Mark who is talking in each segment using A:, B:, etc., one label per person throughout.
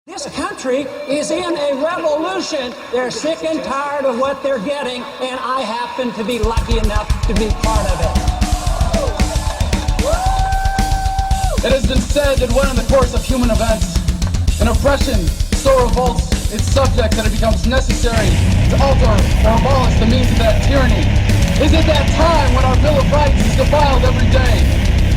A: This country is in a revolution. They're sick and tired of what they're getting, and I happen to be lucky enough to be part of it.
B: It has been said that when in the course of human events, an oppression so revolts its subject that it becomes necessary to alter or abolish the means of that tyranny. Is it that time when our Bill of Rights is defiled every day?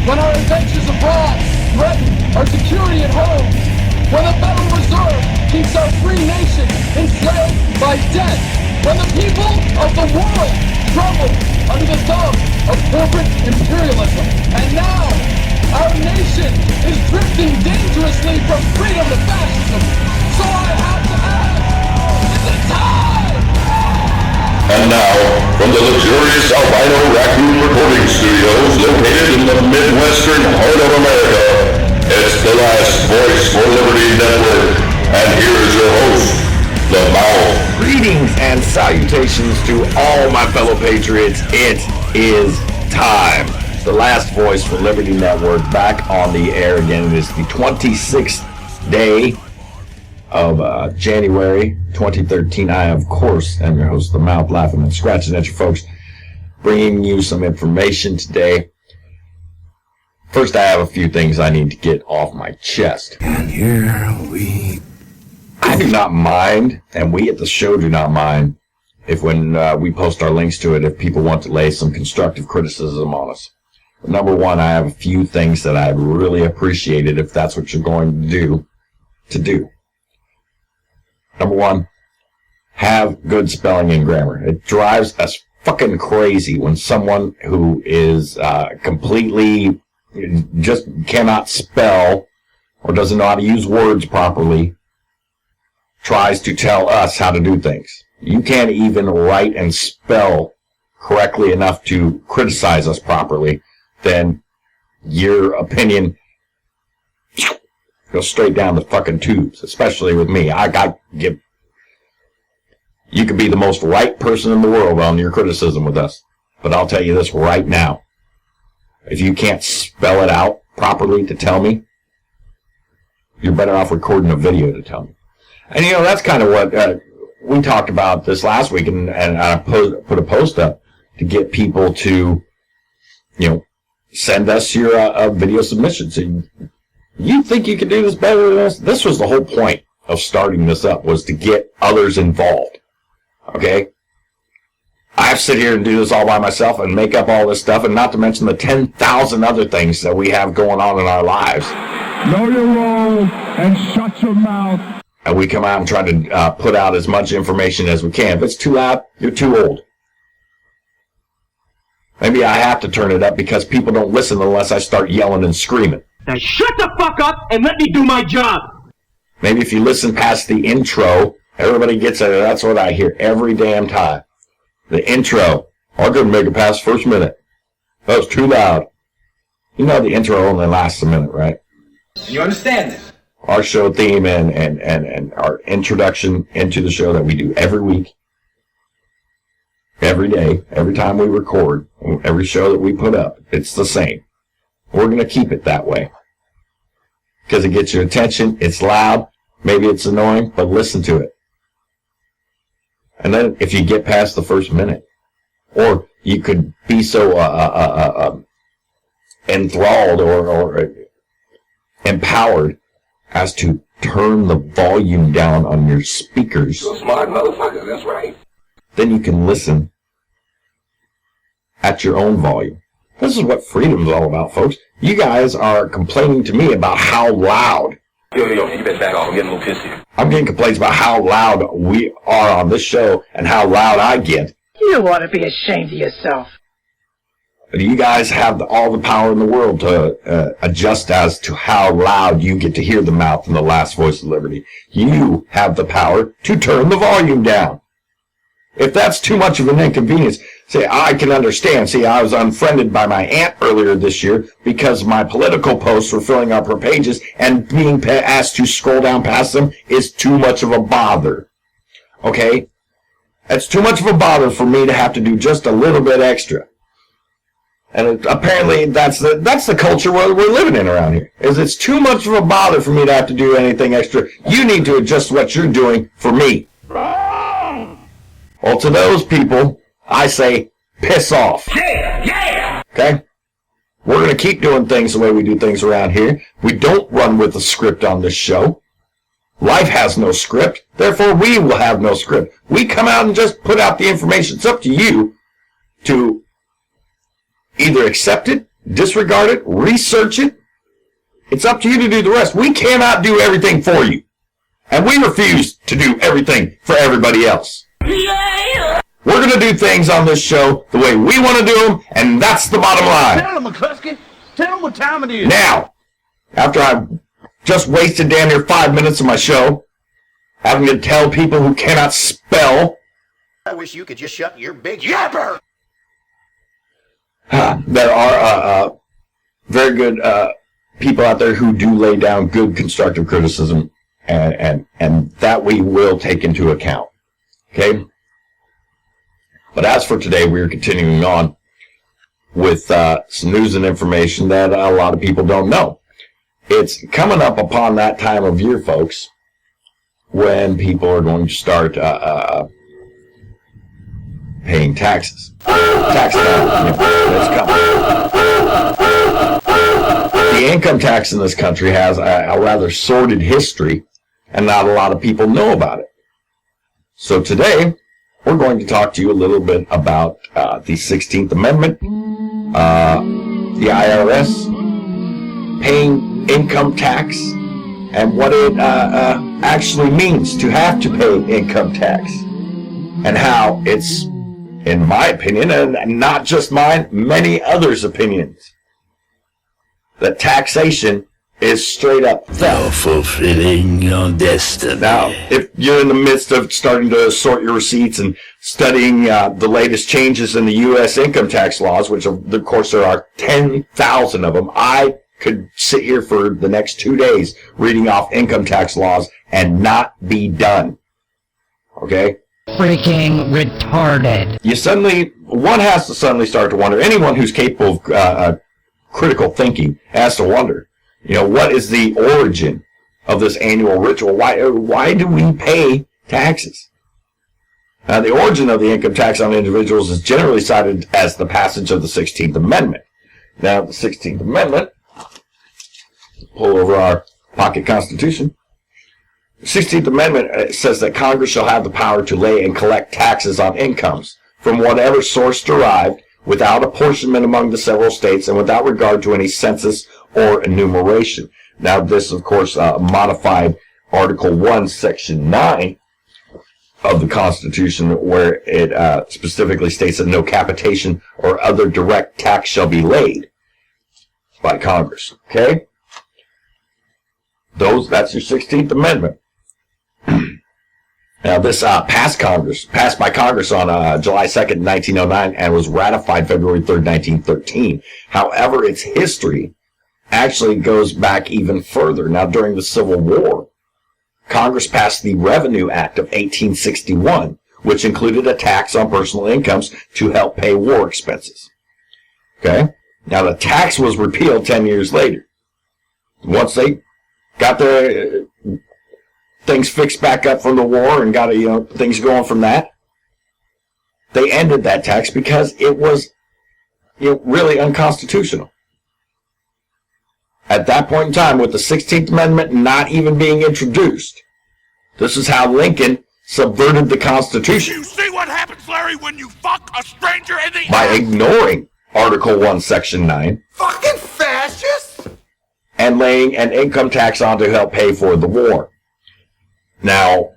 B: When our adventures abroad threaten our security at home? When the Federal Reserve keeps our free nation enslaved by debt? When the people of the world tremble under the thumb of corporate imperialism? And now, our nation is drifting dangerously from freedom to fascism. So I have to ask, is it time?
C: And now, from the luxurious albino raccoon recording studios located in the Midwestern heart of America, it's the Last Voice for Liberty Network. And here's your host, The Mouth.
D: Greetings and salutations to all my fellow patriots. It is time. The Last Voice for Liberty Network back on the air again. It is the 26th day of January 2013. I, of course, am your host, The Mouth, laughing and scratching at you folks, bringing you some information today. First, I have a few things I need to get off my chest. And I do not mind, and we at the show do not mind, if when we post our links to it, if people want to lay some constructive criticism on us. But number one, I have a few things that I'd really appreciate it if that's what you're going to do. Number one, have good spelling and grammar. It drives us fucking crazy when someone who is completely just cannot spell or doesn't know how to use words properly tries to tell us how to do things. You can't even write and spell correctly enough to criticize us properly, then your opinion goes straight down the fucking tubes, especially with me. You could be the most right person in the world on your criticism with us, but I'll tell you this right now. If you can't spell it out properly to tell me, you're better off recording a video to tell me. And you know, that's kind of what we talked about this last week, and I put a post up to get people to, send us your video submissions. You think you can do this better than this? This was the whole point of starting this up, was to get others involved. Okay? I have to sit here and do this all by myself and make up all this stuff, and not to mention the 10,000 other things that we have going on in our lives.
E: Know your role and shut your mouth.
D: And we come out and try to put out as much information as we can. If it's too loud, you're too old. Maybe I have to turn it up because people don't listen unless I start yelling and screaming.
F: Now shut the fuck up and let me do my job.
D: Maybe if you listen past the intro, everybody gets it. That's what I hear every damn time. The intro. I couldn't make it past the first minute. That was too loud. You know the intro only lasts a minute, right?
G: You understand this?
D: Our show theme and our introduction into the show that we do every week, every day, every time we record, every show that we put up, it's the same. We're going to keep it that way. Because it gets your attention, it's loud, maybe it's annoying, but listen to it. And then if you get past the first minute, or you could be so enthralled or empowered as to turn the volume down on your speakers.
G: You're a smart motherfucker, that's right.
D: Then you can listen at your own volume. This is what freedom is all about, folks. You guys are complaining to me about how loud.
G: Yo, you better back off. I'm getting a little pissy.
D: I'm getting complaints about how loud we are on this show and how loud I get.
H: You ought to be ashamed of yourself.
D: You guys have all the power in the world to adjust as to how loud you get to hear the Mouth and the Last Voice of Liberty. You have the power to turn the volume down. If that's too much of an inconvenience, say, I can understand. See, I was unfriended by my aunt earlier this year because my political posts were filling up her pages, and being asked to scroll down past them is too much of a bother. Okay? It's too much of a bother for me to have to do just a little bit extra. And apparently that's the culture we're living in around here. Is it's too much of a bother for me to have to do anything extra. You need to adjust what you're doing for me. Well, to those people, I say, piss off.
F: Yeah!
D: Okay? We're going to keep doing things the way we do things around here. We don't run with a script on this show. Life has no script. Therefore, we will have no script. We come out and just put out the information. It's up to you to either accept it, disregard it, research it. It's up to you to do the rest. We cannot do everything for you. And we refuse to do everything for everybody else.
F: Yeah!
D: We're going to do things on this show the way we want to do them, and that's the bottom line.
F: Tell him, McCluskey. Tell him what time it is.
D: Now, after I've just wasted damn near 5 minutes of my show, having to tell people who cannot spell.
I: I wish you could just shut your big yapper.
D: There are very good people out there who do lay down good constructive criticism, and that we will take into account. Okay? But as for today, we are continuing on with some news and information that a lot of people don't know. It's coming up upon that time of year, folks, when people are going to start paying taxes. Tax time, it's coming. The income tax in this country has a rather sordid history, and not a lot of people know about it. So today, we're going to talk to you a little bit about the 16th Amendment, the IRS, paying income tax, and what it actually means to have to pay income tax, and how it's, in my opinion, and not just mine, many others' opinions, that taxation is straight up theft.
J: You're fulfilling your destiny.
D: Now, if you're in the midst of starting to sort your receipts and studying the latest changes in the U.S. income tax laws, which of course there are 10,000 of them, I could sit here for the next 2 days reading off income tax laws and not be done. Okay?
H: Freaking retarded.
D: One has to suddenly start to wonder, anyone who's capable of critical thinking has to wonder, what is the origin of this annual ritual? Why do we pay taxes? The origin of the income tax on individuals is generally cited as the passage of the 16th Amendment. Now, the 16th Amendment, pull over our pocket constitution. The 16th Amendment says that Congress shall have the power to lay and collect taxes on incomes from whatever source derived, without apportionment among the several states and without regard to any census or enumeration. Now, this, of course, modified Article 1, Section 9 of the Constitution, where it specifically states that no capitation or other direct tax shall be laid by Congress. Okay? That's your 16th Amendment. Now, this passed by Congress on July 2nd, 1909, and was ratified February 3rd, 1913. However, its history actually goes back even further. Now, during the Civil War, Congress passed the Revenue Act of 1861, which included a tax on personal incomes to help pay war expenses. Okay? Now, the tax was repealed 10 years later. Once they got their things fixed back up from the war and got things going from that, they ended that tax because it was really unconstitutional. At that point in time, with the 16th Amendment not even being introduced, this is how Lincoln subverted the Constitution.
J: You see what happens, Larry, when you fuck a stranger in the
D: by ignoring Article 1, Section 9.
I: Fucking fascists!
D: And laying an income tax on to help pay for the war. Now,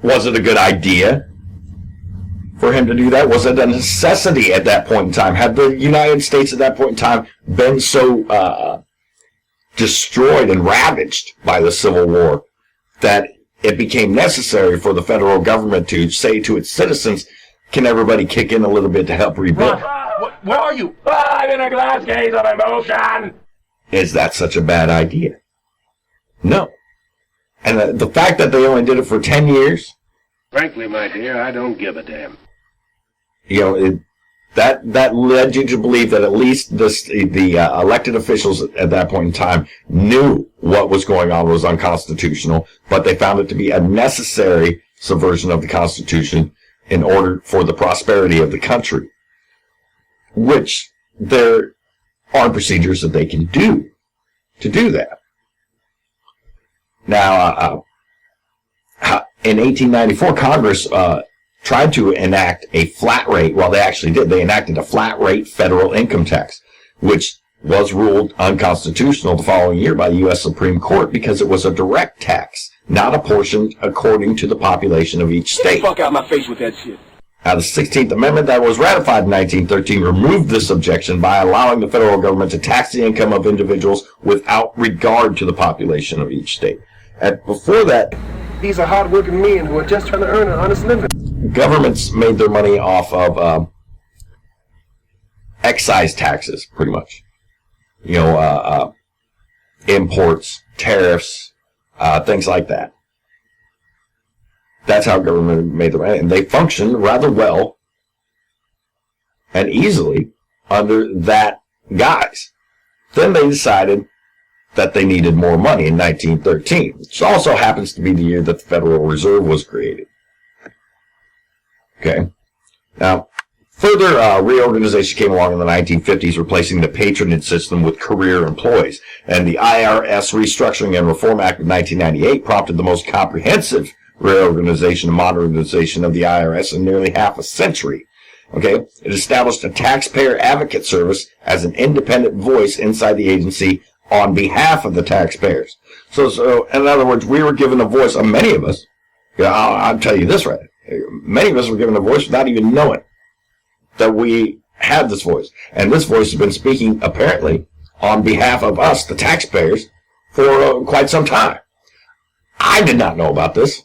D: was it a good idea for him to do that? Was it a necessity at that point in time? Had the United States at that point in time been so destroyed and ravaged by the Civil War that it became necessary for the federal government to say to its citizens, can everybody kick in a little bit to help rebuild?
F: Where are you? I'm in a glass case of emotion.
D: Is that such a bad idea? No. And the fact that they only did it for 10 years.
F: Frankly, my dear, I don't give a damn.
D: That led you to believe that at least the elected officials at that point in time knew what was going on was unconstitutional, but they found it to be a necessary subversion of the Constitution in order for the prosperity of the country, which there are procedures that they can do to do that. Now, in 1894, Congress tried to enact a flat rate. Well, they actually did. They enacted a flat rate federal income tax, which was ruled unconstitutional the following year by the U.S. Supreme Court because it was a direct tax, not apportioned according to the population of each state.
F: Get the fuck out of my face with that shit.
D: Now, the 16th Amendment that was ratified in 1913 removed this objection by allowing the federal government to tax the income of individuals without regard to the population of each state. And before that,
K: these are hard-working men who are just trying to earn an honest living.
D: Governments made their money off of excise taxes, pretty much. Imports, tariffs, things like that. That's how government made their money. And they functioned rather well and easily under that guise. Then they decided that they needed more money in 1913, which also happens to be the year that the Federal Reserve was created. Okay. Now, further reorganization came along in the 1950s, replacing the patronage system with career employees. And the IRS Restructuring and Reform Act of 1998 prompted the most comprehensive reorganization and modernization of the IRS in nearly half a century. Okay. It established a taxpayer advocate service as an independent voice inside the agency on behalf of the taxpayers. So in other words, we were given a voice, many of us, I'll tell you this right, many of us were given a voice without even knowing that we had this voice. And this voice has been speaking, apparently, on behalf of us, the taxpayers, for quite some time. I did not know about this.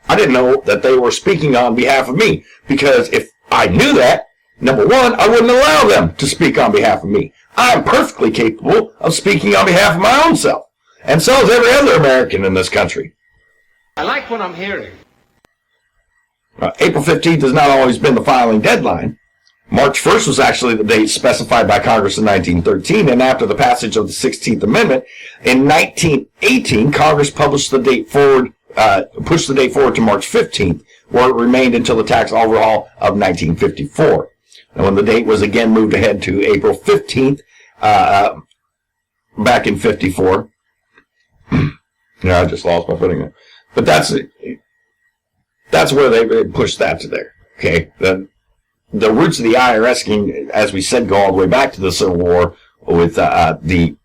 D: I didn't know that they were speaking on behalf of me, because if I knew that, number one, I wouldn't allow them to speak on behalf of me. I am perfectly capable of speaking on behalf of my own self, and so is every other American in this country.
K: I like what I'm hearing.
D: April 15th has not always been the filing deadline. March 1st was actually the date specified by Congress in 1913, and after the passage of the 16th Amendment, in 1918, Congress pushed the date forward to March 15th, where it remained until the tax overhaul of 1954. And when the date was again moved ahead to April 15th, back in 54. I just lost my footing there. But that's where they pushed that to there. Okay. The roots of the IRS scheme, as we said, go all the way back to the Civil War with the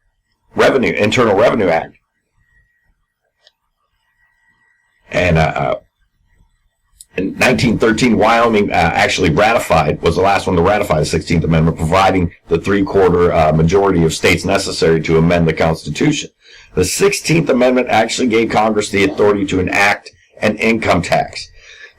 D: Internal Revenue Act. And in 1913, Wyoming actually was the last one to ratify the 16th Amendment, providing the three-quarter majority of states necessary to amend the Constitution. The 16th Amendment actually gave Congress the authority to enact an income tax.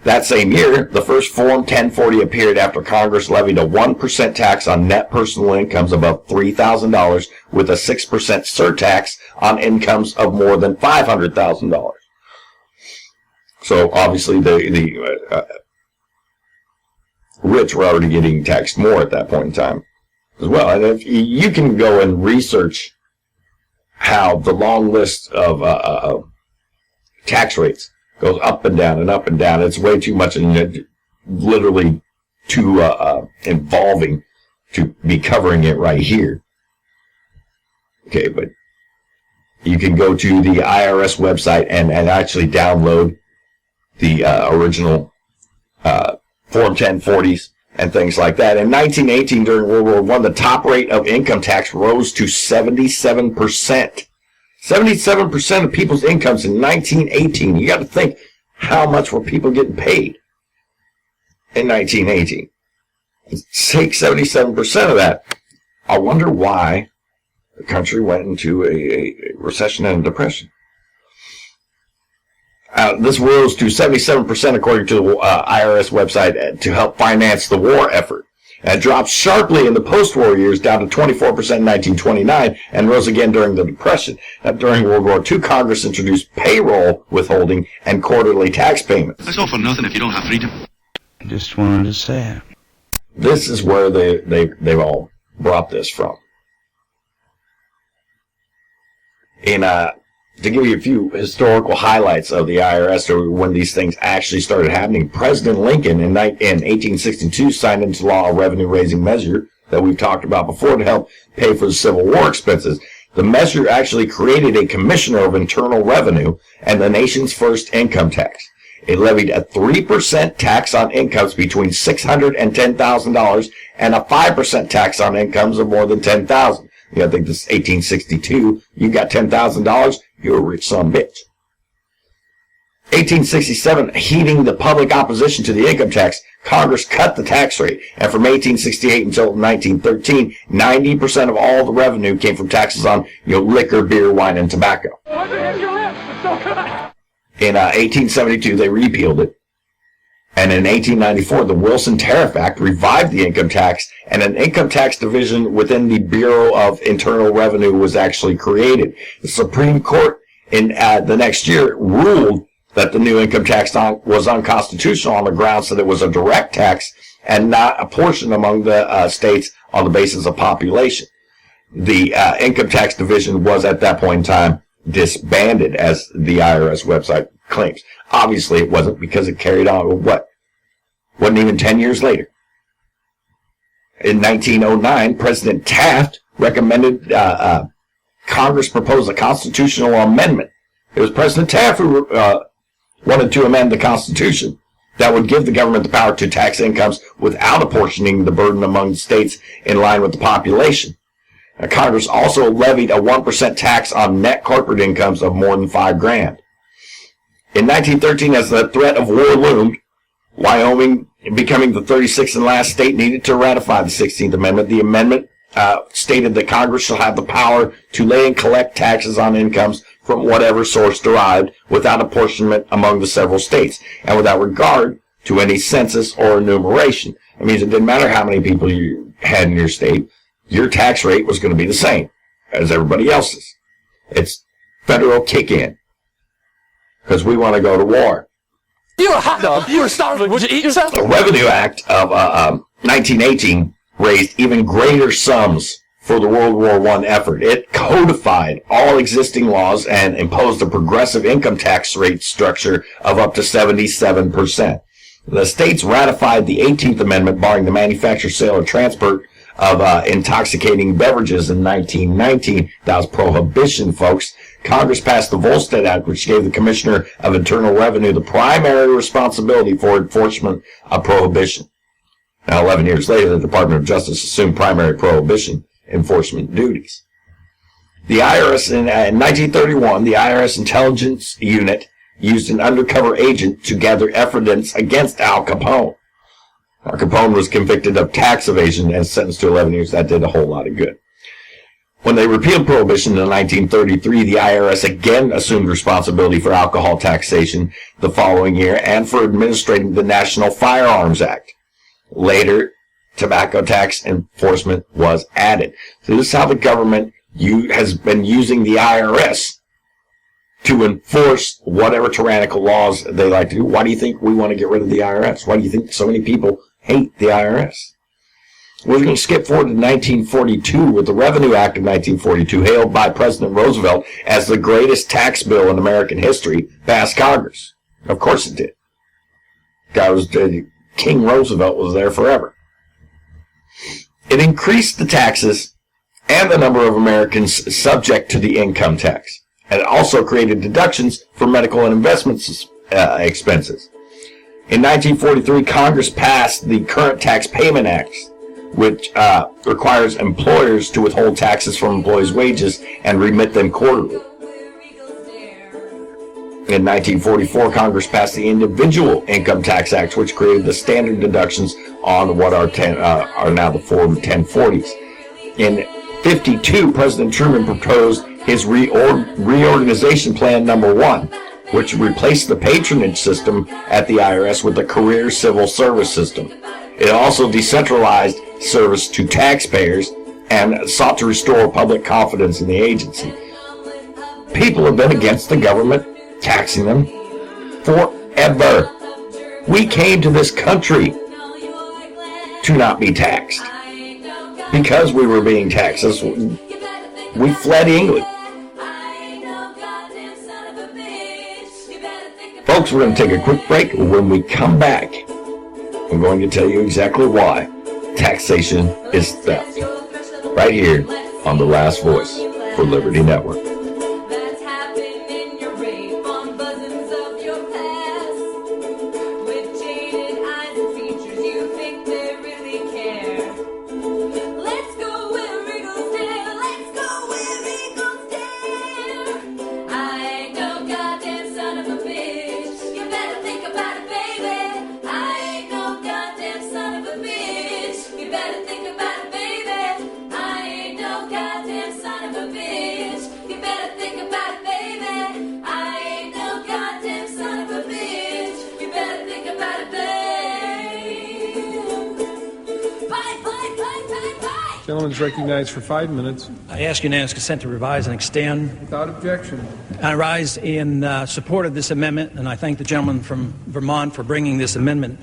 D: That same year, the first Form 1040 appeared after Congress levied a 1% tax on net personal incomes above $3,000 with a 6% surtax on incomes of more than $500,000. So obviously the rich were already getting taxed more at that point in time as well. And if you can go and research how the long list of tax rates goes up and down and up and down. It's way too much and literally too involving to be covering it right here. Okay, but you can go to the IRS website and actually download the original Form 1040s and things like that. In 1918, during World War I, the top rate of income tax rose to 77%. 77% of people's incomes in 1918. You got to think, how much were people getting paid in 1918? Take 77% of that. I wonder why the country went into a recession and a depression. This rose to 77% according to the IRS website to help finance the war effort. It dropped sharply in the post-war years down to 24% in 1929 and rose again during the Depression. During World War II, Congress introduced payroll withholding and quarterly tax payments.
J: That's all for nothing if you don't have freedom.
H: Just wanted to say it.
D: this is where they've all brought this from. And to give you a few historical highlights of the IRS, or when these things actually started happening, President Lincoln in 1862 signed into law a revenue-raising measure that we've talked about before to help pay for the Civil War expenses. The measure actually created a Commissioner of Internal Revenue and the nation's first income tax. It levied a 3% tax on incomes between $600 and $10,000 and a 5% tax on incomes of more than $10,000. You gotta think this is 1862. You got $10,000, you're a rich son of a bitch. 1867, heeding the public opposition to the income tax, Congress cut the tax rate, and from 1868 until 1913, 90% of all the revenue came from taxes on, liquor, beer, wine, and tobacco. In 1872, they repealed it, and in 1894, the Wilson Tariff Act revived the income tax, and an income tax division within the Bureau of Internal Revenue was actually created. The Supreme Court in the next year ruled that the new income tax was unconstitutional on the grounds that it was a direct tax and not apportioned among the states on the basis of population. The income tax division was at that point in time disbanded, as the IRS website claims. Obviously it wasn't, because it carried on wasn't even 10 years later. In 1909, President Taft recommended Congress propose a constitutional amendment. It was President Taft who wanted to amend the Constitution that would give the government the power to tax incomes without apportioning the burden among states in line with the population. Congress also levied a 1% tax on net corporate incomes of more than $5,000. In 1913, as the threat of war loomed, Wyoming, becoming the 36th and last state, needed to ratify the 16th Amendment. The amendment stated that Congress shall have the power to lay and collect taxes on incomes from whatever source derived, without apportionment among the several states, and without regard to any census or enumeration. It means it didn't matter how many people you had in your state, your tax rate was going to be the same as everybody else's. It's federal kick-in, because we want to go to war.
B: You're a hot dog. You were starving. Would you eat yourself?
D: The Revenue Act of 1918 raised even greater sums for the World War I effort. It codified all existing laws and imposed a progressive income tax rate structure of up to 77%. The states ratified the 18th Amendment, barring the manufacture, sale, or transport of intoxicating beverages in 1919. That was prohibition, folks. Congress passed the Volstead Act, which gave the Commissioner of Internal Revenue the primary responsibility for enforcement of prohibition. Now, 11 years later, the Department of Justice assumed primary prohibition enforcement duties. The IRS, in 1931, the IRS Intelligence Unit used an undercover agent to gather evidence against Al Capone. Al Capone was convicted of tax evasion and sentenced to 11 years. That did a whole lot of good. When they repealed prohibition in 1933, the IRS again assumed responsibility for alcohol taxation the following year and for administrating the National Firearms Act. Later, tobacco tax enforcement was added. So this is how the government has been using the IRS to enforce whatever tyrannical laws they like to do. Why do you think we want to get rid of the IRS? Why do you think so many people hate the IRS? We're going to skip forward to 1942 with the Revenue Act of 1942, hailed by President Roosevelt as the greatest tax bill in American history, passed Congress. Of course it did. King Roosevelt was there forever. It increased the taxes and the number of Americans subject to the income tax. And it also created deductions for medical and investment expenses. In 1943, Congress passed the Current Tax Payment Act, which requires employers to withhold taxes from employees' wages and remit them quarterly. In 1944, Congress passed the Individual Income Tax Act, which created the standard deductions on what are now the Form 1040s. In 1952, President Truman proposed his reorganization plan number 1, which replaced the patronage system at the IRS with the career civil service system. It also decentralized service to taxpayers and sought to restore public confidence in the agency. People have been against the government taxing them forever. We came to this country to not be taxed. Because we were being taxed, we fled England. Folks, we're going to take a quick break. When we come back, I'm going to tell you exactly why taxation is theft. Right here on The Last Voice for Liberty Network.
K: Gentleman is recognized for 5 minutes.
A: I ask unanimous consent to revise and extend.
K: Without objection.
A: I rise in support of this amendment, and I thank the gentleman from Vermont for bringing this amendment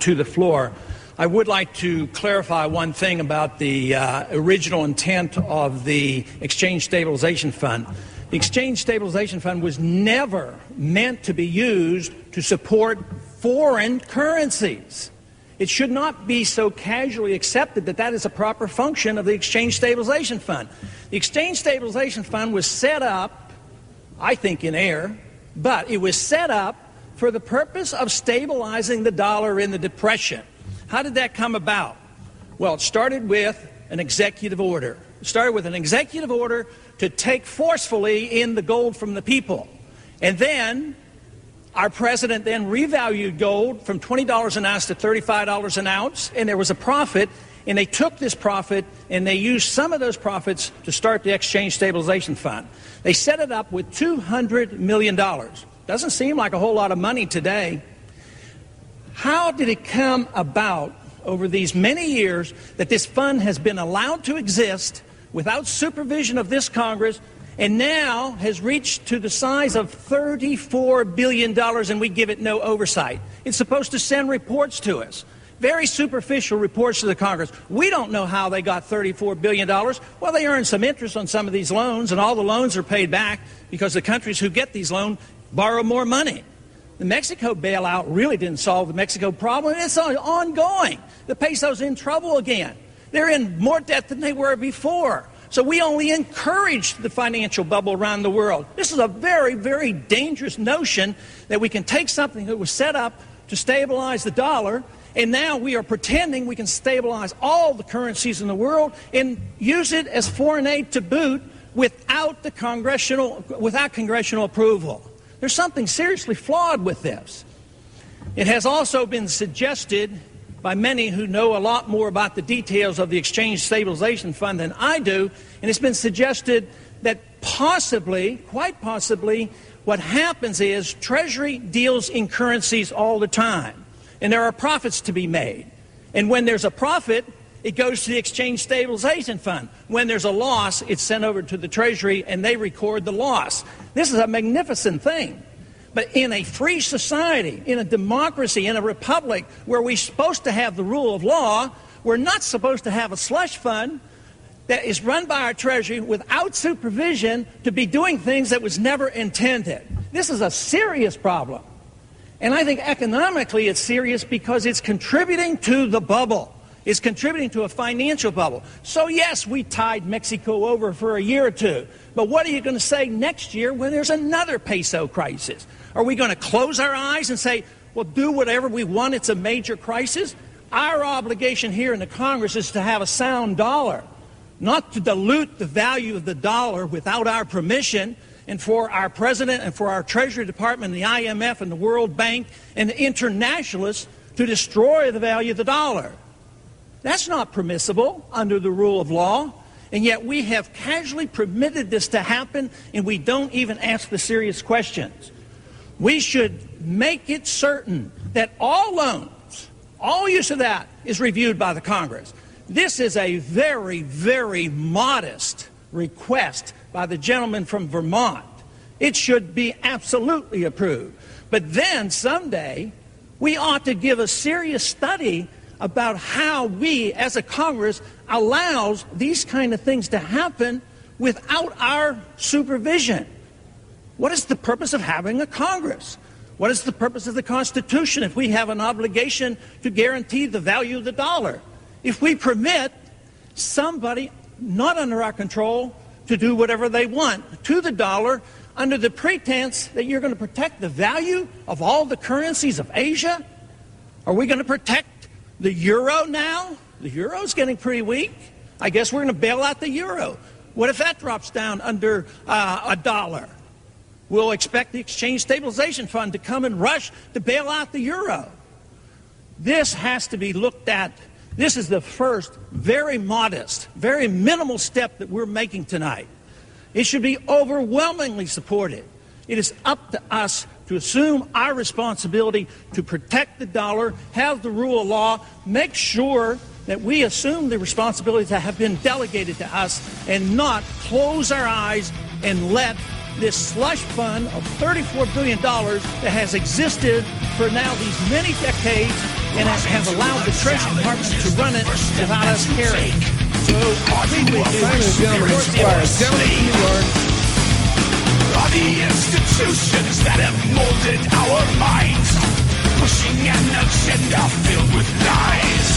A: to the floor. I would like to clarify one thing about the original intent of the Exchange Stabilization Fund. The Exchange Stabilization Fund was never meant to be used to support foreign currencies. It should not be so casually accepted that that is a proper function of the Exchange Stabilization Fund. The Exchange Stabilization Fund was set up, I think in error, but it was set up for the purpose of stabilizing the dollar in the Depression. How did that come about? Well, it started with an executive order. It started with an executive order to take forcefully in the gold from the people. And then our president then revalued gold from $20 an ounce to $35 an ounce, and there was a profit, and they took this profit and they used some of those profits to start the Exchange Stabilization Fund. They set it up with $200 million. Doesn't seem like a whole lot of money today. How did it come about over these many years that this fund has been allowed to exist without supervision of this Congress, and now has reached to the size of $34 billion, and we give it no oversight? It's supposed to send reports to us, very superficial reports to the Congress. We don't know how they got $34 billion. Well, they earned some interest on some of these loans, and all the loans are paid back because the countries who get these loans borrow more money. The Mexico bailout really didn't solve the Mexico problem. It's ongoing. The peso's in trouble again. They're in more debt than they were before. So we only encouraged the financial bubble around the world. This is a very, very dangerous notion that we can take something that was set up to stabilize the dollar, and now we are pretending we can stabilize all the currencies in the world and use it as foreign aid to boot without congressional approval. There's something seriously flawed with this. It has also been suggested by many who know a lot more about the details of the Exchange Stabilization Fund than I do, and it's been suggested that possibly, quite possibly, what happens is Treasury deals in currencies all the time, and there are profits to be made. And when there's a profit, it goes to the Exchange Stabilization Fund. When there's a loss, it's sent over to the Treasury, and they record the loss. This is a magnificent thing. But in a free society, in a democracy, in a republic where we're supposed to have the rule of law, we're not supposed to have a slush fund that is run by our Treasury without supervision to be doing things that was never intended. This is a serious problem. And I think economically it's serious because it's contributing to the bubble. It's contributing to a financial bubble. So yes, we tied Mexico over for a year or two. But what are you going to say next year when there's another peso crisis? Are we going to close our eyes and say, well, do whatever we want, it's a major crisis? Our obligation here in the Congress is to have a sound dollar, not to dilute the value of the dollar without our permission, and for our president and for our Treasury Department, the IMF and the World Bank and the internationalists to destroy the value of the dollar. That's not permissible under the rule of law, and yet we have casually permitted this to happen, and we don't even ask the serious questions. We should make it certain that all loans, all use of that, is reviewed by the Congress. This is a very, very modest request by the gentleman from Vermont. It should be absolutely approved. But then someday we ought to give a serious study about how we as a Congress allows these kind of things to happen without our supervision. What is the purpose of having a Congress? What is the purpose of the Constitution if we have an obligation to guarantee the value of the dollar? If we permit somebody not under our control to do whatever they want to the dollar under the pretense that you're going to protect the value of all the currencies of Asia? Are we going to protect the euro now? The euro's getting pretty weak. I guess we're going to bail out the euro. What if that drops down under a dollar? We'll expect the Exchange Stabilization Fund to come and rush to bail out the euro. This has to be looked at. This is the first very modest, very minimal step that we're making tonight. It should be overwhelmingly supported. It is up to us to assume our responsibility to protect the dollar, have the rule of law, make sure that we assume the responsibilities that have been delegated to us and not close our eyes and let this slush fund of $34 billion that has existed for now these many decades and has allowed the Treasury Department to run it without us caring. So I think we do
J: are the institutions that have molded our minds, pushing an agenda filled with lies.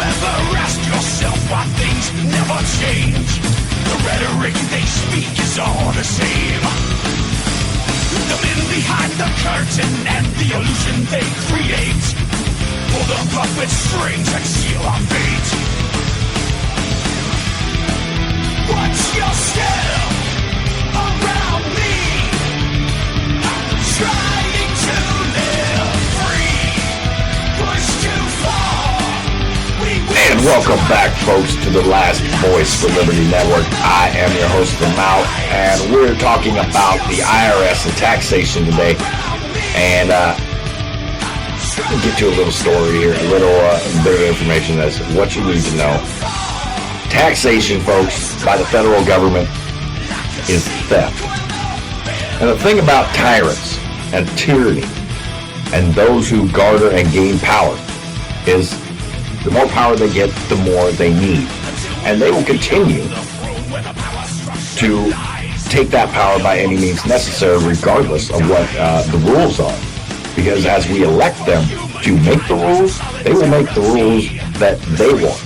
J: Ever ask yourself why things never change? The rhetoric they speak is all the same. The men behind the curtain and the illusion they create pull the puppet strings and seal our fate. Watch yourself around me, trying to live free, pushed too far.
D: And welcome back, folks, to the Last Voice for Liberty Network. I am your host, Mount, and we're talking about the IRS and taxation today. And we'll get to a little story here, a little bit of information as what you need to know. Taxation, folks, by the federal government is theft. And the thing about tyrants and tyranny and those who garner and gain power is the more power they get, the more they need. And they will continue to take that power by any means necessary, regardless of what the rules are. Because as we elect them to make the rules, they will make the rules that they want.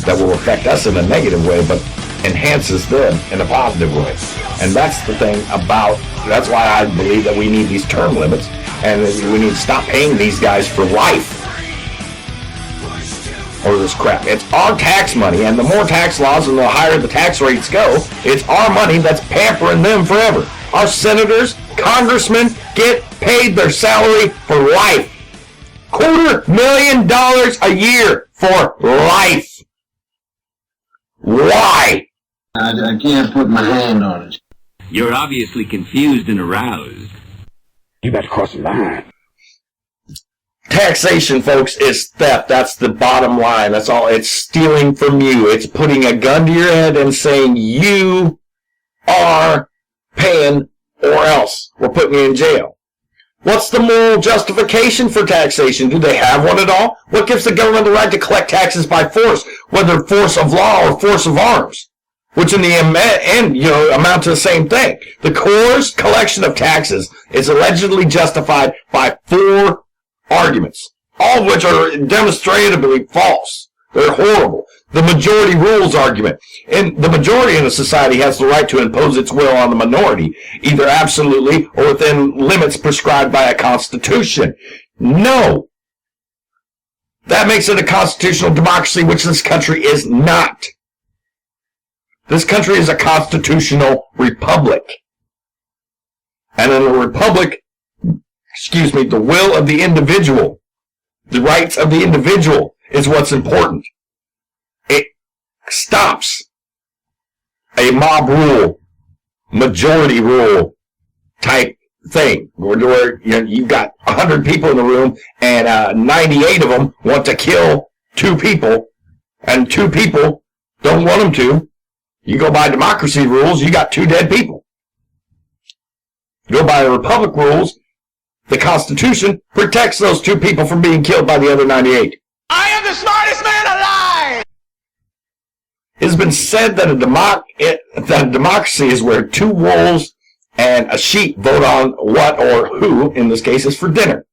D: That will affect us in a negative way, but enhances them in a positive way. And that's the thing about, that's why I believe that we need these term limits, and we need to stop paying these guys for life. Or this crap. It's our tax money, and the more tax laws and the higher the tax rates go, it's our money that's pampering them forever. Our senators, congressmen get paid their salary for life. $250,000 a year for life. Why?
L: I can't put my hand on it.
M: You're obviously confused and aroused.
F: You better cross the line.
D: Taxation, folks, is theft. That's the bottom line. That's all. It's stealing from you. It's putting a gun to your head and saying you are paying or else we're putting you in jail. What's the moral justification for taxation? Do they have one at all? What gives the government the right to collect taxes by force, whether force of law or force of arms? Which in the end, amount to the same thing. The coerced collection of taxes is allegedly justified by 4 arguments, all of which are demonstrably false. They're horrible. The majority rules argument. And the majority in a society has the right to impose its will on the minority, either absolutely or within limits prescribed by a constitution. No. That makes it a constitutional democracy, which this country is not. This country is a constitutional republic. And in a republic, the will of the individual, the rights of the individual is what's important. It stops a mob rule, majority rule type thing, where you've got 100 people in the room and 98 of them want to kill 2 people, and 2 people don't want them to, You go by democracy rules, you got 2 dead people. Go by republic rules, the Constitution protects those 2 people from being killed by the other 98.
I: I am the smartest man alive!
D: It has been said that a democracy is where 2 wolves and a sheep vote on what or who, in this case, is for dinner.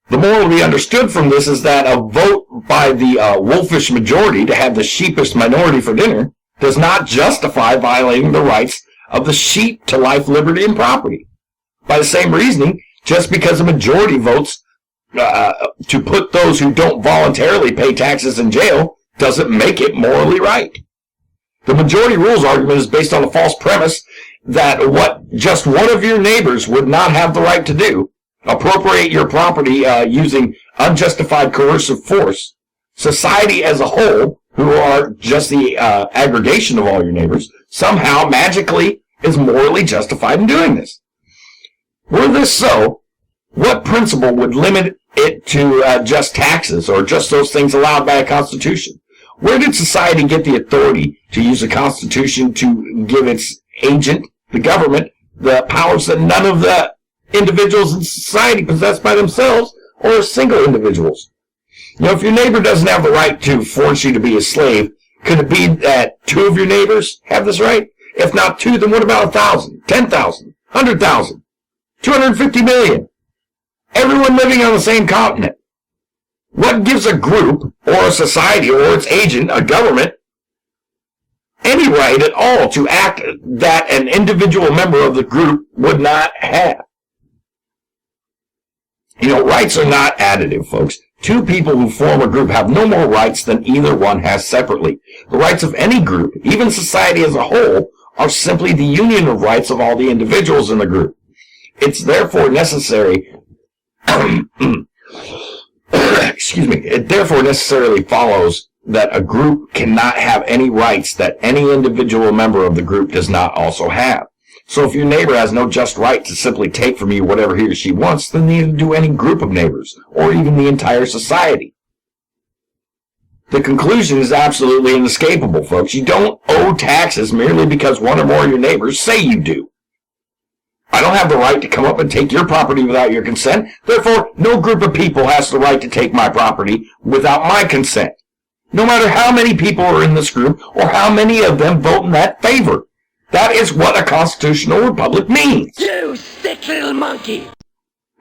D: The moral to be understood from this is that a vote by the wolfish majority to have the sheepish minority for dinner does not justify violating the rights of the sheep to life, liberty, and property. By the same reasoning, just because a majority votes to put those who don't voluntarily pay taxes in jail doesn't make it morally right. The majority rules argument is based on the false premise that what just one of your neighbors would not have the right to do, appropriate your property using unjustified coercive force, society as a whole, who are just the aggregation of all your neighbors, somehow magically is morally justified in doing this. Were this so, what principle would limit it to just taxes or just those things allowed by a constitution? Where did society get the authority to use a constitution to give its agent, the government, the powers that none of the individuals in society possess by themselves or as single individuals? You know, if your neighbor doesn't have the right to force you to be a slave, could it be that 2 of your neighbors have this right? If not 2, then what about 1,000, 10,000, 100,000, 250 million? Everyone living on the same continent. What gives a group, or a society, or its agent, a government, any right at all to act that an individual member of the group would not have? You know, rights are not additive, folks. 2 people who form a group have no more rights than either one has separately. The rights of any group, even society as a whole, are simply the union of rights of all the individuals in the group. It's therefore necessary it therefore necessarily follows that a group cannot have any rights that any individual member of the group does not also have. So if your neighbor has no just right to simply take from you whatever he or she wants, then neither do any group of neighbors, or even the entire society. The conclusion is absolutely inescapable, folks. You don't owe taxes merely because one or more of your neighbors say you do. I don't have the right to come up and take your property without your consent. Therefore, no group of people has the right to take my property without my consent, no matter how many people are in this group or how many of them vote in that favor. That is what a constitutional republic means.
I: You sick little monkey!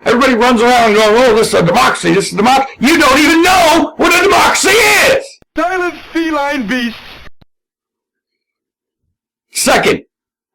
D: Everybody runs around going, oh, this is a democracy, this is a democracy. You don't even know what a democracy is!
E: Silent feline beast!
D: Second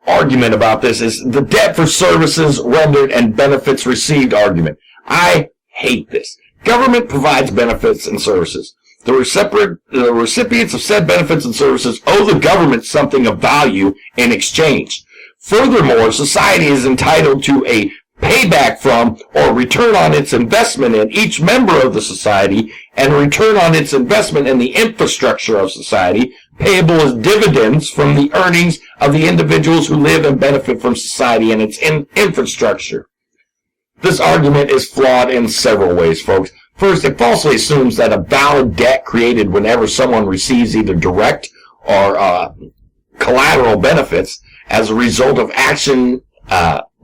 D: argument about this is the debt for services rendered and benefits received argument. I hate this. Government provides benefits and services. The recipients of said benefits and services owe the government something of value in exchange. Furthermore, society is entitled to a payback from or return on its investment in each member of the society and return on its investment in the infrastructure of society, payable as dividends from the earnings of the individuals who live and benefit from society and its infrastructure. This argument is flawed in several ways, folks. First, it falsely assumes that a valid debt created whenever someone receives either direct or collateral benefits as a result of action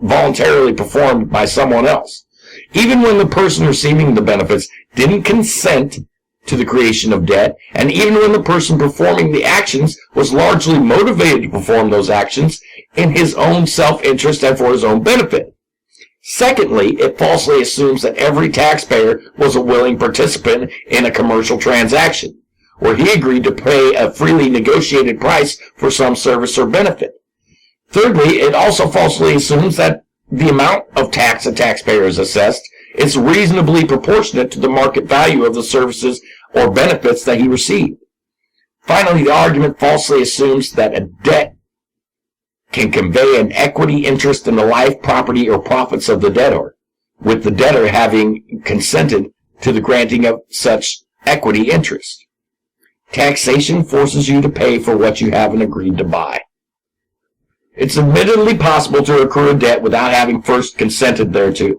D: voluntarily performed by someone else, even when the person receiving the benefits didn't consent to the creation of debt, and even when the person performing the actions was largely motivated to perform those actions in his own self-interest and for his own benefit. Secondly, it falsely assumes that every taxpayer was a willing participant in a commercial transaction, where he agreed to pay a freely negotiated price for some service or benefit. Thirdly, it also falsely assumes that the amount of tax a taxpayer is assessed is reasonably proportionate to the market value of the services or benefits that he received. Finally, the argument falsely assumes that a debt can convey an equity interest in the life, property, or profits of the debtor, with the debtor having consented to the granting of such equity interest. Taxation forces you to pay for what you haven't agreed to buy. It's admittedly possible to accrue a debt without having first consented thereto.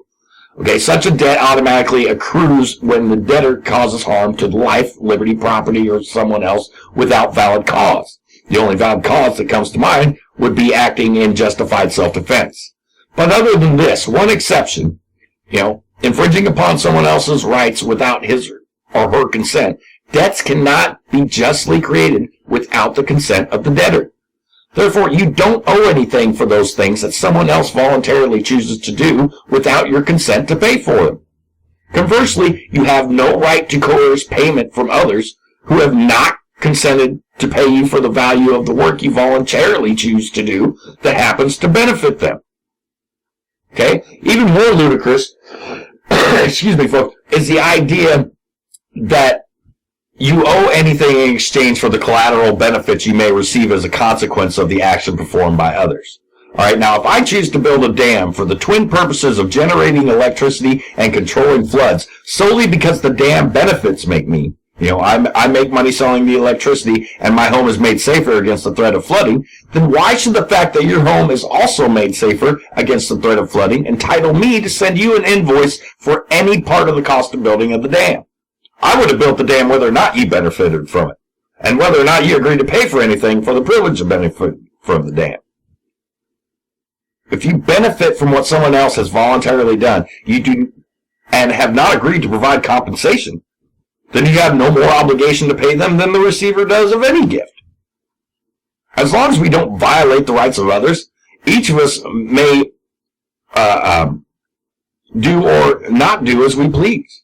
D: Okay, such a debt automatically accrues when the debtor causes harm to life, liberty, property, or someone else without valid cause. The only valid cause that comes to mind would be acting in justified self-defense. But other than this, one exception, infringing upon someone else's rights without his or her consent, debts cannot be justly created without the consent of the debtor. Therefore, you don't owe anything for those things that someone else voluntarily chooses to do without your consent to pay for them. Conversely, you have no right to coerce payment from others who have not consented to pay you for the value of the work you voluntarily choose to do that happens to benefit them. Okay? Even more ludicrous, excuse me, folks, is the idea that you owe anything in exchange for the collateral benefits you may receive as a consequence of the action performed by others. All right, now, if I choose to build a dam for the twin purposes of generating electricity and controlling floods solely because the dam benefits make me, I make money selling the electricity and my home is made safer against the threat of flooding, then why should the fact that your home is also made safer against the threat of flooding entitle me to send you an invoice for any part of the cost of building of the dam? I would have built the dam whether or not you benefited from it, and whether or not you agreed to pay for anything for the privilege of benefit from the dam. If you benefit from what someone else has voluntarily done, you do, and have not agreed to provide compensation, then you have no more obligation to pay them than the receiver does of any gift. As long as we don't violate the rights of others, each of us may do or not do as we please.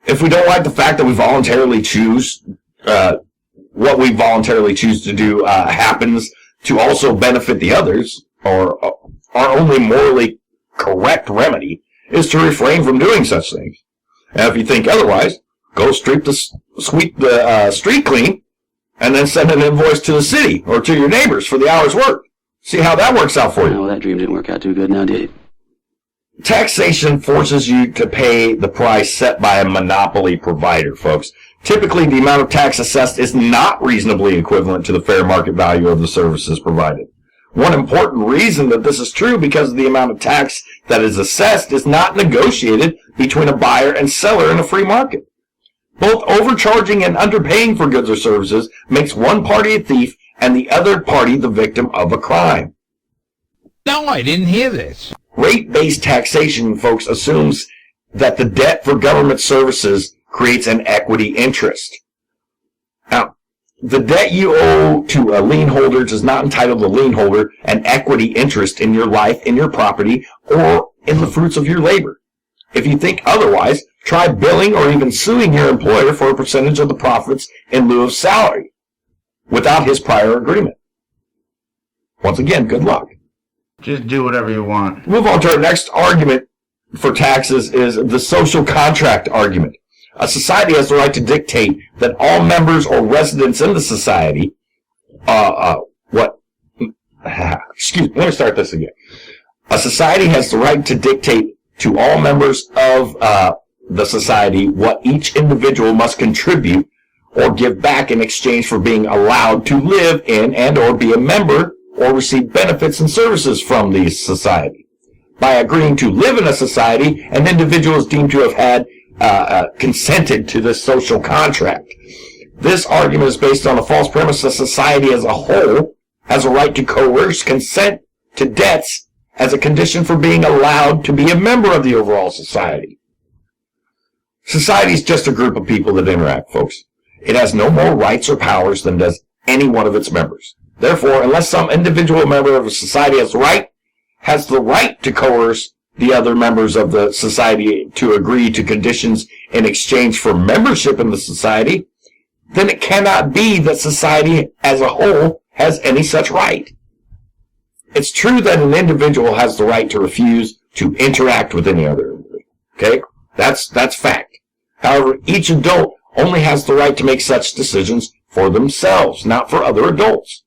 D: If we don't like the fact that we voluntarily choose, what we voluntarily choose to do happens to also benefit the others, or our only morally correct remedy is to refrain from doing such things. And if you think otherwise, go sweep the street clean, and then send an invoice to the city or to your neighbors for the hour's work. See how that works out for you.
N: Well, that dream didn't work out too good now, did it?
D: Taxation forces you to pay the price set by a monopoly provider, folks. Typically, the amount of tax assessed is not reasonably equivalent to the fair market value of the services provided. One important reason that this is true because of the amount of tax that is assessed is not negotiated between a buyer and seller in a free market. Both overcharging and underpaying for goods or services makes one party a thief and the other party the victim of a crime.
O: No, I didn't hear this.
D: Rate-based taxation, folks, assumes that the debt for government services creates an equity interest. Now, the debt you owe to a lien holder does not entitle the lien holder an equity interest in your life, in your property, or in the fruits of your labor. If you think otherwise, try billing or even suing your employer for a percentage of the profits in lieu of salary without his prior agreement. Once again, good luck.
P: Just do whatever you want.
D: Move on to our next argument for taxes is the social contract argument. A society has the right to dictate that all members or residents in the society, excuse me, let me start this again. A society has the right to dictate to all members of the society what each individual must contribute or give back in exchange for being allowed to live in and or be a member or receive benefits and services from the society. By agreeing to live in a society, an individual is deemed to have had consented to this social contract. This argument is based on the false premise that society as a whole has a right to coerce consent to debts as a condition for being allowed to be a member of the overall society. Society is just a group of people that interact, folks. It has no more rights or powers than does any one of its members. Therefore, unless some individual member of a society has the right to coerce the other members of the society to agree to conditions in exchange for membership in the society, then it cannot be that society as a whole has any such right. It's true that an individual has the right to refuse to interact with any other individual. Okay? That's fact. However, each adult only has the right to make such decisions for themselves, not for other adults.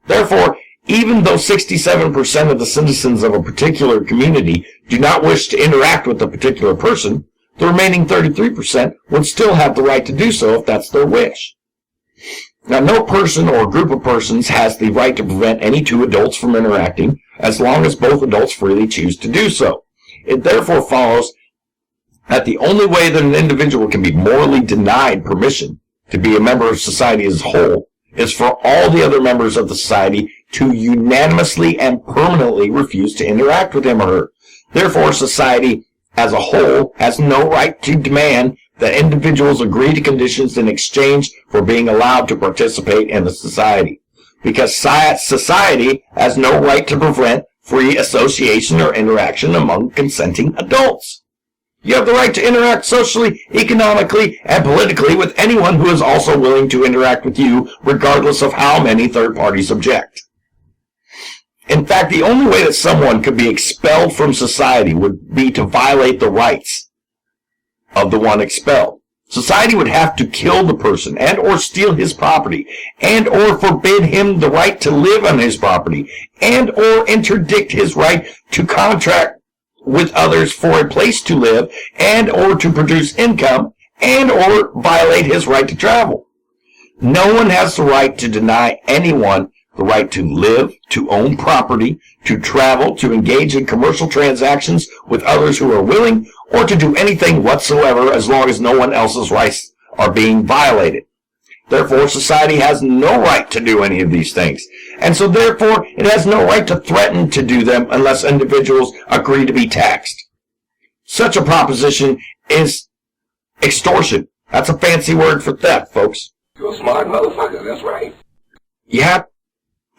D: Therefore, even though 67% of the citizens of a particular community do not wish to interact with a particular person, the remaining 33% would still have the right to do so if that's their wish. Now, no person or group of persons has the right to prevent any two adults from interacting as long as both adults freely choose to do so. It therefore follows that the only way that an individual can be morally denied permission to be a member of society as a whole is for all the other members of the society to unanimously and permanently refuse to interact with him or her. Therefore, society as a whole has no right to demand that individuals agree to conditions in exchange for being allowed to participate in the society. Because society has no right to prevent free association or interaction among consenting adults. You have the right to interact socially, economically, and politically with anyone who is also willing to interact with you, regardless of how many third parties object. In fact, the only way that someone could be expelled from society would be to violate the rights of the one expelled. Society would have to kill the person and or steal his property and or forbid him the right to live on his property and or interdict his right to contract with others for a place to live and or to produce income and or violate his right to travel. No one has the right to deny anyone the right to live, to own property, to travel, to engage in commercial transactions with others who are willing, or to do anything whatsoever as long as no one else's rights are being violated. Therefore, society has no right to do any of these things. And so therefore, it has no right to threaten to do them unless individuals agree to be taxed. Such a proposition is extortion. That's a fancy word for theft, folks.
G: You're a smart motherfucker, that's right.
D: You have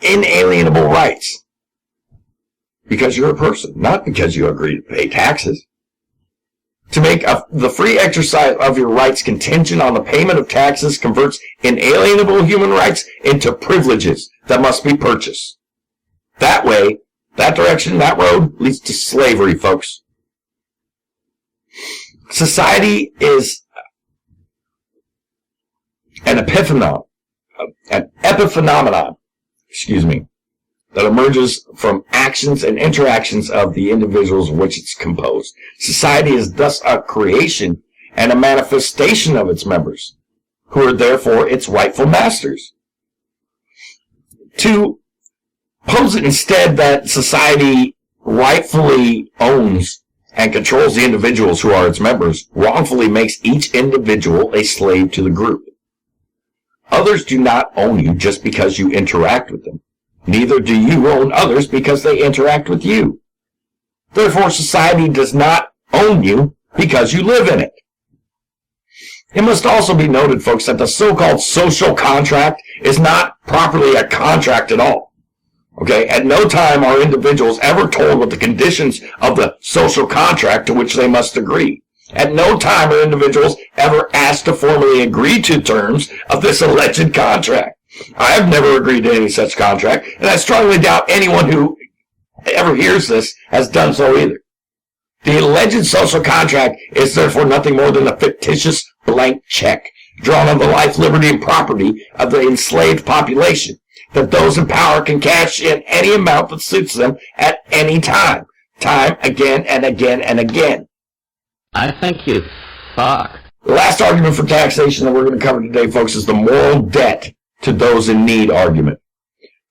D: inalienable rights because you're a person, not because you agree to pay taxes. To make the free exercise of your rights contingent on the payment of taxes converts inalienable human rights into privileges that must be purchased. That way, that direction, that road leads to slavery, folks. Society is an epiphenomenon, that emerges from actions and interactions of the individuals of which it's composed. Society is thus a creation and a manifestation of its members, who are therefore its rightful masters. To pose it instead that society rightfully owns and controls the individuals who are its members wrongfully makes each individual a slave to the group. Others do not own you just because you interact with them. Neither do you own others because they interact with you. Therefore, society does not own you because you live in it. It must also be noted, folks, that the so-called social contract is not properly a contract at all. Okay? At no time are individuals ever told what the conditions of the social contract to which they must agree. At no time are individuals ever asked to formally agree to terms of this alleged contract. I have never agreed to any such contract, and I strongly doubt anyone who ever hears this has done so either. The alleged social contract is therefore nothing more than a fictitious blank check drawn on the life, liberty, and property of the enslaved population that those in power can cash in any amount that suits them at any time. Time again and again and again.
N: I think you fuck.
D: The last argument for taxation that we're going to cover today, folks, is the moral debt to those in need argument.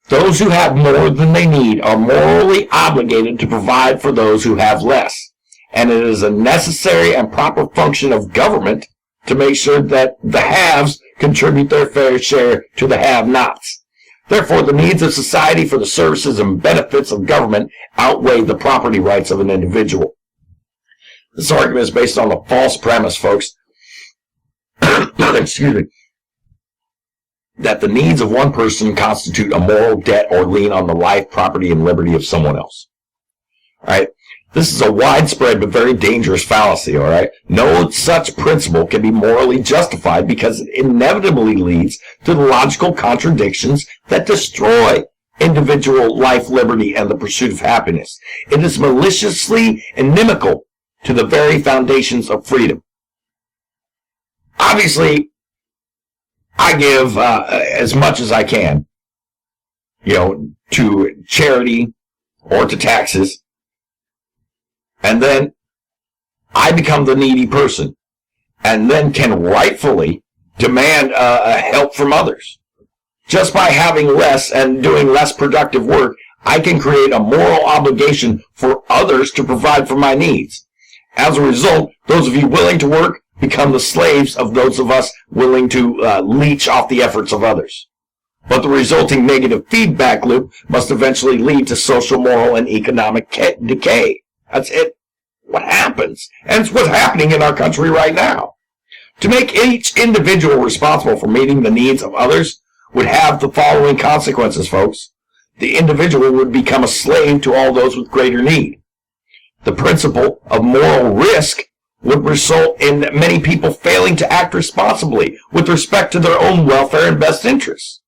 D: Those who have more than they need are morally obligated to provide for those who have less. And it is a necessary and proper function of government to make sure that the haves contribute their fair share to the have-nots. Therefore, the needs of society for the services and benefits of government outweigh the property rights of an individual. This argument is based on the false premise, folks, excuse me, that the needs of one person constitute a moral debt or lien on the life, property, and liberty of someone else. All right? This is a widespread but very dangerous fallacy, all right? No such principle can be morally justified because it inevitably leads to the logical contradictions that destroy individual life, liberty, and the pursuit of happiness. It is maliciously inimical to the very foundations of freedom. Obviously, I give as much as I can, to charity or to taxes, and then I become the needy person, and then can rightfully demand help from others. Just by having less and doing less productive work, I can create a moral obligation for others to provide for my needs. As a result, those of you willing to work become the slaves of those of us willing to leech off the efforts of others. But the resulting negative feedback loop must eventually lead to social, moral, and economic decay. That's it. What happens? And it's what's happening in our country right now. To make each individual responsible for meeting the needs of others would have the following consequences, folks. The individual would become a slave to all those with greater need. The principle of moral risk would result in many people failing to act responsibly with respect to their own welfare and best interests.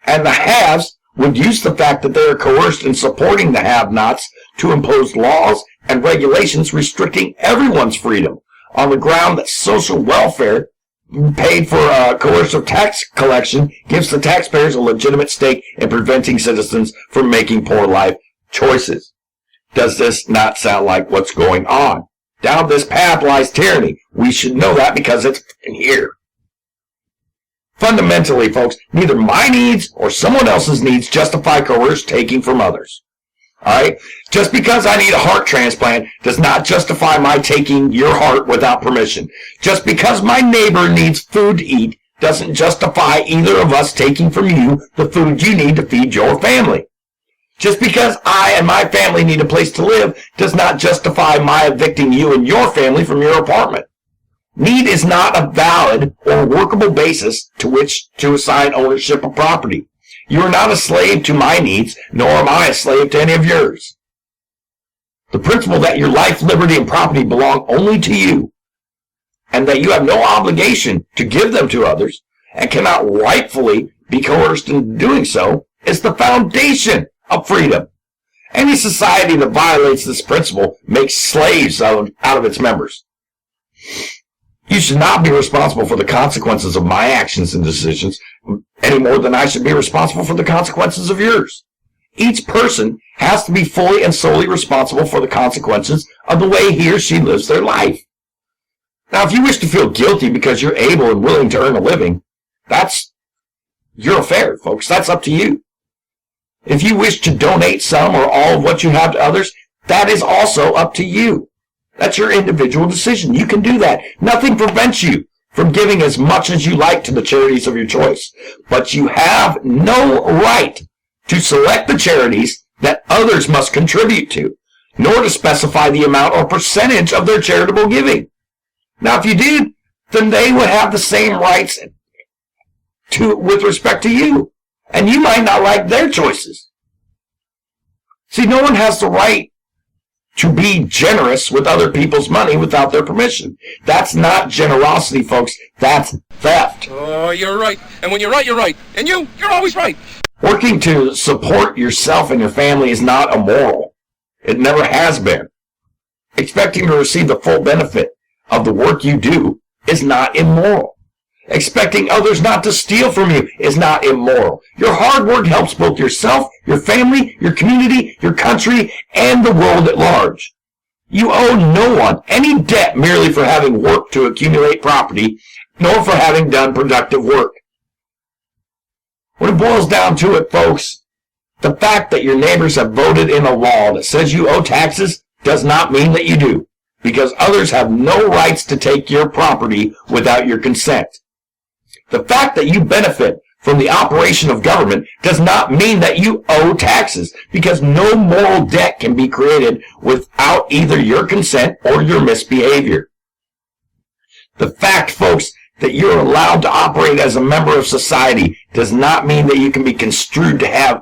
D: And the haves would use the fact that they are coerced in supporting the have-nots to impose laws and regulations restricting everyone's freedom on the ground that social welfare paid for coercive tax collection gives the taxpayers a legitimate stake in preventing citizens from making poor life choices. Does this not sound like what's going on? Down this path lies tyranny. We should know that because it's in here. Fundamentally, folks, neither my needs or someone else's needs justify coerced taking from others. Alright? Just because I need a heart transplant does not justify my taking your heart without permission. Just because my neighbor needs food to eat doesn't justify either of us taking from you the food you need to feed your family. Just because I and my family need a place to live does not justify my evicting you and your family from your apartment. Need is not a valid or workable basis to which to assign ownership of property. You are not a slave to my needs, nor am I a slave to any of yours. The principle that your life, liberty, and property belong only to you, and that you have no obligation to give them to others, and cannot rightfully be coerced into doing so, is the foundation of freedom. Any society that violates this principle makes slaves out of its members. You should not be responsible for the consequences of my actions and decisions any more than I should be responsible for the consequences of yours. Each person has to be fully and solely responsible for the consequences of the way he or she lives their life. Now, if you wish to feel guilty because you're able and willing to earn a living, that's your affair, folks. That's up to you. If you wish to donate some or all of what you have to others, that is also up to you. That's your individual decision. You can do that. Nothing prevents you from giving as much as you like to the charities of your choice. But you have no right to select the charities that others must contribute to, nor to specify the amount or percentage of their charitable giving. Now, if you did, then they would have the same rights with respect to you, and you might not like their choices. See, no one has the right to be generous with other people's money without their permission. That's not generosity, folks. That's theft.
F: Oh, you're right. And when you're right, you're right. And you're always right.
D: Working to support yourself and your family is not immoral. It never has been. Expecting to receive the full benefit of the work you do is not immoral. Expecting others not to steal from you is not immoral. Your hard work helps both yourself, your family, your community, your country, and the world at large. You owe no one any debt merely for having worked to accumulate property, nor for having done productive work. When it boils down to it, folks, the fact that your neighbors have voted in a law that says you owe taxes does not mean that you do, because others have no rights to take your property without your consent. The fact that you benefit from the operation of government does not mean that you owe taxes, because no moral debt can be created without either your consent or your misbehavior. The fact, folks, that you're allowed to operate as a member of society does not mean that you can be construed to have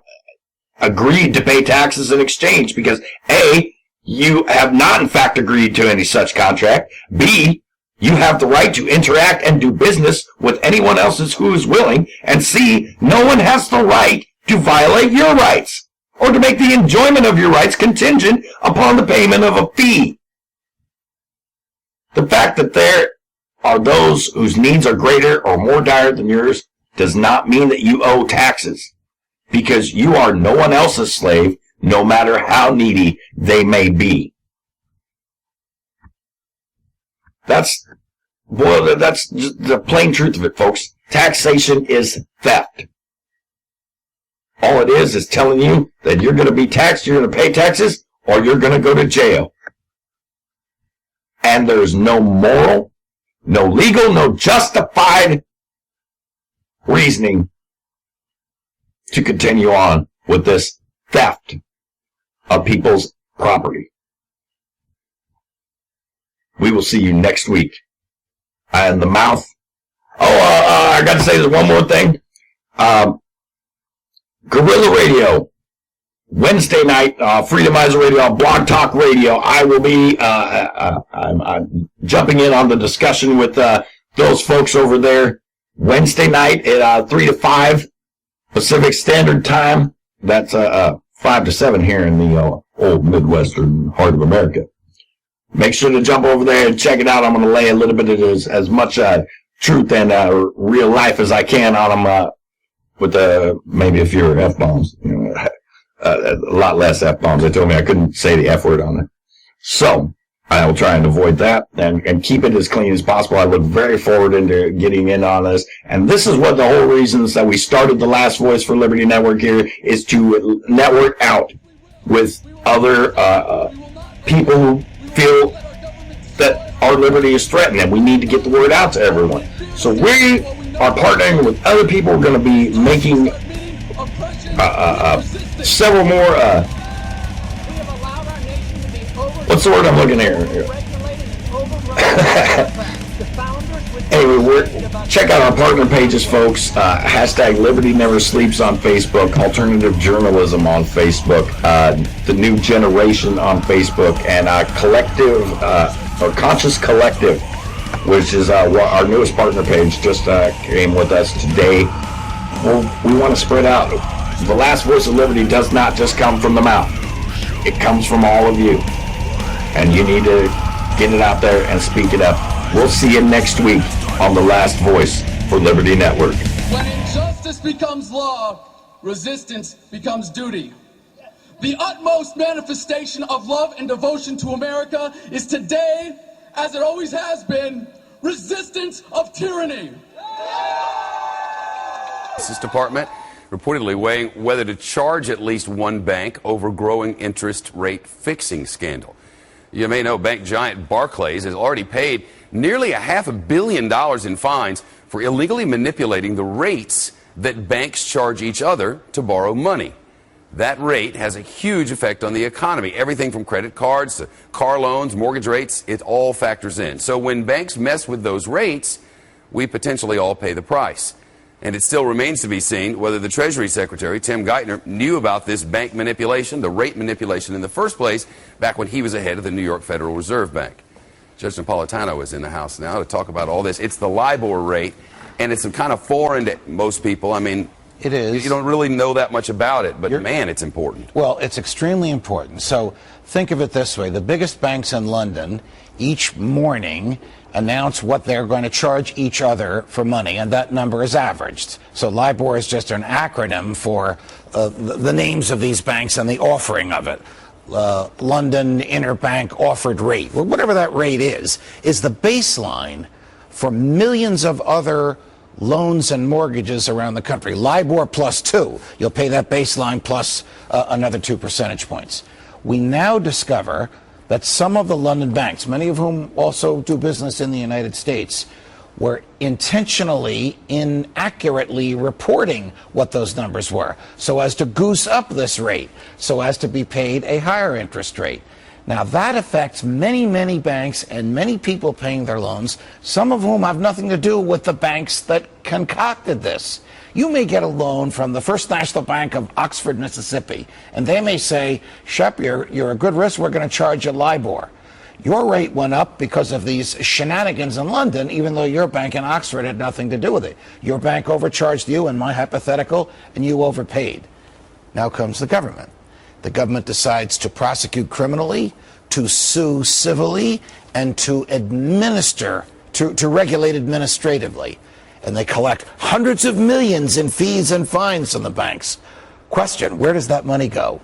D: agreed to pay taxes in exchange, because A, you have not in fact agreed to any such contract, B, you have the right to interact and do business with anyone else who is willing, and C, no one has the right to violate your rights or to make the enjoyment of your rights contingent upon the payment of a fee. The fact that there are those whose needs are greater or more dire than yours does not mean that you owe taxes, because you are no one else's slave, no matter how needy they may be. That's just the plain truth of it, folks. Taxation is theft. All it is telling you that you're going to be taxed, you're going to pay taxes, or you're going to go to jail. And there's no moral, no legal, no justified reasoning to continue on with this theft of people's property. We will see you next week. And the mouth. I got to say this one more thing. Guerrilla Radio, Wednesday night, Freedomizer Radio, Blog Talk Radio. I will be I'm jumping in on the discussion with those folks over there Wednesday night at 3 to 5 Pacific Standard Time. That's 5 to 7 here in the old Midwestern heart of America. Make sure to jump over there and check it out. I'm going to lay a little bit of as much truth and real life as I can on them with maybe a few F-bombs. A lot less F-bombs. They told me I couldn't say the F word on it. So I will try and avoid that and keep it as clean as possible. I look very forward into getting in on this. And this is what the whole reasons that we started the Last Voice for Liberty Network here is to network out with other people who feel that our liberty is threatened and we need to get the word out to everyone. So we are partnering with other people. We're going to be making several more what's the word I'm looking here? Anyway, check out our partner pages, folks. Hashtag Liberty Never Sleeps on Facebook, Alternative Journalism on Facebook, The New Generation on Facebook, and Collective, or Conscious Collective, which is our newest partner page, just came with us today. Well, we want to spread out. The Last Voice of Liberty does not just come from the mouth. It comes from all of you. And you need to get it out there and speak it up. We'll see you next week on the Last Voice for Liberty Network.
B: When injustice becomes law, resistance becomes duty. The utmost manifestation of love and devotion to America is today, as it always has been, resistance of tyranny.
Q: Justice Department reportedly weighing whether to charge at least one bank over growing interest rate fixing scandal. You may know bank giant Barclays has already paid nearly $500 million in fines for illegally manipulating the rates that banks charge each other to borrow money. That rate has a huge effect on the economy. Everything from credit cards to car loans, mortgage rates, it all factors in. So when banks mess with those rates, we potentially all pay the price. And it still remains to be seen whether the Treasury Secretary, Tim Geithner, knew about this bank manipulation, the rate manipulation in the first place, back when he was the head of the New York Federal Reserve Bank. Judge Napolitano is in the House now to talk about all this. It's the LIBOR rate, and it's kind of foreign to most people. I mean,
O: it is.
Q: You don't really know that much about it, but man, it's important.
O: Well, it's extremely important. So think of it this way. The biggest banks in London each morning announce what they're going to charge each other for money, and that number is averaged. So LIBOR is just an acronym for the names of these banks and the offering of it. London Interbank Offered Rate, well, whatever that rate is the baseline for millions of other loans and mortgages around the country. LIBOR plus 2. You'll pay that baseline plus another 2 percentage points. We now discover that some of the London banks, many of whom also do business in the United States, were intentionally inaccurately reporting what those numbers were so as to goose up this rate, so as to be paid a higher interest rate. Now that affects many, many banks and many people paying their loans, some of whom have nothing to do with the banks that concocted this. You may get a loan from the First National Bank of Oxford, Mississippi, and they may say, Shep, you're a good risk, we're going to charge you LIBOR. Your rate went up because of these shenanigans in London, even though your bank in Oxford had nothing to do with it. Your bank overcharged you in my hypothetical, and you overpaid. Now comes the government. The government decides to prosecute criminally, to sue civilly, and to administer, to regulate administratively. And they collect hundreds of millions in fees and fines from the banks. Question, where does that money go?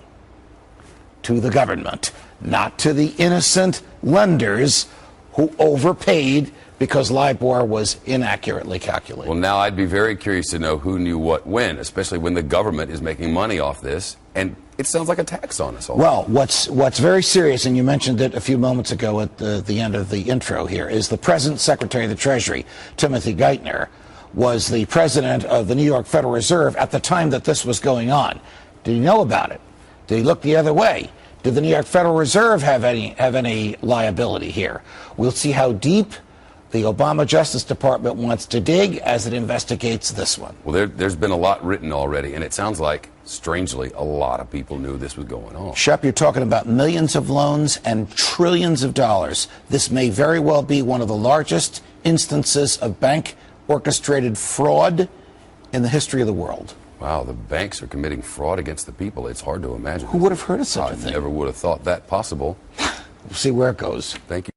O: To the government, not to the innocent lenders who overpaid because LIBOR was inaccurately calculated.
Q: Well, now I'd be very curious to know who knew what when, especially when the government is making money off this. And it sounds like a tax on us all.
O: Well, what's very serious, and you mentioned it a few moments ago at the end of the intro here, is the present Secretary of the Treasury, Timothy Geithner, was the president of the New York Federal Reserve at the time that this was going on. Did he know about it? Did he look the other way? Did the New York Federal Reserve have any liability here? We'll see how deep the Obama Justice Department wants to dig as it investigates this one.
Q: Well, there's been a lot written already, and it sounds like, strangely, a lot of people knew this was going on.
O: Shep, you're talking about millions of loans and trillions of dollars. This may very well be one of the largest instances of bank-orchestrated fraud in the history of the world.
Q: Wow, the banks are committing fraud against the people. It's hard to imagine.
O: Who would have heard of such a thing?
Q: I never would have thought that possible.
O: We'll see where it goes.
Q: Thank you.